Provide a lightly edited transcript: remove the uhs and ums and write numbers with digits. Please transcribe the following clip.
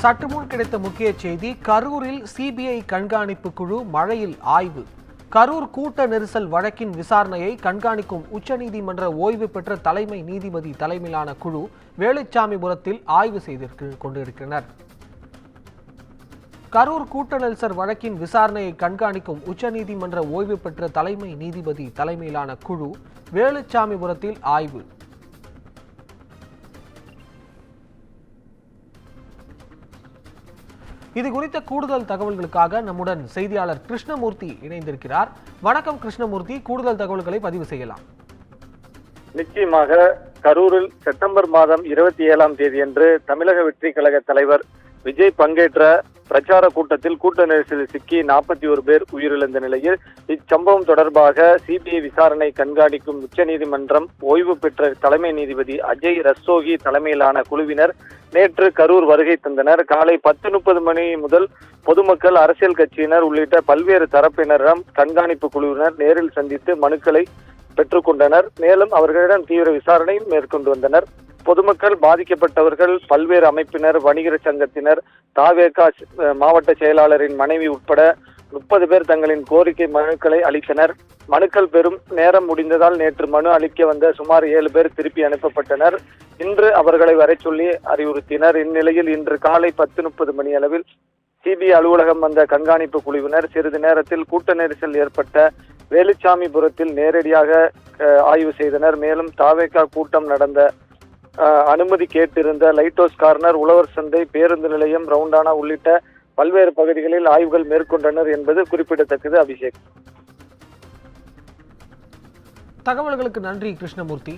சற்றுமுன் கிடைத்த முக்கிய செய்தி. கரூரில் சிபிஐ கண்காணிப்பு குழு மழையில் ஆய்வு. கரூர் கூட்ட நெரிசல் வழக்கின் விசாரணையை கண்காணிக்கும் உச்சநீதிமன்ற ஓய்வு பெற்ற தலைமை நீதிபதி தலைமையிலான குழு வேலுச்சாமிபுரத்தில் ஆய்வு செய்து கொண்டிருக்கிறார். கரூர் கூட்ட நெரிசல் வழக்கின் விசாரணையை கண்காணிக்கும் உச்சநீதிமன்ற ஓய்வு பெற்ற தலைமை நீதிபதி தலைமையிலான குழு வேலுச்சாமிபுரத்தில் ஆய்வு. இது குறித்த கூடுதல் தகவல்களுக்காக நம்முடன் செய்தியாளர் கிருஷ்ணமூர்த்தி இணைந்திருக்கிறார். வணக்கம் கிருஷ்ணமூர்த்தி, கூடுதல் தகவல்களை பதிவு செய்யலாம். நிச்சயமாக கரூரில் செப்டம்பர் மாதம் 27ஆம் தேதியன்று தமிழக வெற்றி கழக தலைவர் விஜய் பங்கேற்ற பிரச்சார கூட்டத்தில் கூட்ட நெரிசலில் சிக்கி 41 பேர் உயிரிழந்த நிலையில் இச்சம்பவம் தொடர்பாக சிபிஐ விசாரணை கண்காணிக்கும் உச்சநீதிமன்றம் ஓய்வு பெற்ற தலைமை நீதிபதி அஜய் ரஸ்தோகி தலைமையிலான குழுவினர் நேற்று கரூர் வருகை தந்தனர். காலை 10:30 மணி முதல் பொதுமக்கள், அரசியல் கட்சியினர் உள்ளிட்ட பல்வேறு தரப்பினரிடம் கண்காணிப்பு குழுவினர் நேரில் சந்தித்து மனுக்களை பெற்றுக்கொண்டனர். மேலும் அவர்களிடம் தீவிர விசாரணை மேற்கொண்டு வந்தனர். பொதுமக்கள், பாதிக்கப்பட்டவர்கள், பல்வேறு அமைப்பினர், வணிகர் சங்கத்தினர், தாவேகா மாவட்ட செயலாளரின் மனைவி உட்பட 30 பேர் தங்களின் கோரிக்கை மனுக்களை அளித்தனர். மனுக்கள் பெறும் நேரம் முடிந்ததால் நேற்று மனு அளிக்க வந்த சுமார் 7 பேர் திருப்பி அனுப்பப்பட்டனர். இன்று அவர்களை வர சொல்லி அறிவுறுத்தினர். இந்நிலையில் இன்று காலை 10:30 மணி அளவில் சிபிஐ அலுவலகம் வந்த கண்காணிப்பு குழுவினர் சிறிது நேரத்தில் கூட்ட நெரிசல் ஏற்பட்ட வேலுச்சாமிபுரத்தில் நேரடியாக ஆய்வு செய்தனர். மேலும் தாவேகா கூட்டம் நடந்த அனுமதி கேட்டிருந்த லைட் ஹவுஸ் கார்னர், உழவர் சந்தை, பேருந்து நிலையம், ரவுண்டானா உள்ளிட்ட பல்வேறு பகுதிகளில் ஆய்வுகள் மேற்கொண்டனர் என்பது குறிப்பிடத்தக்கது. அபிஷேக், தகவல்களுக்கு நன்றி கிருஷ்ணமூர்த்தி.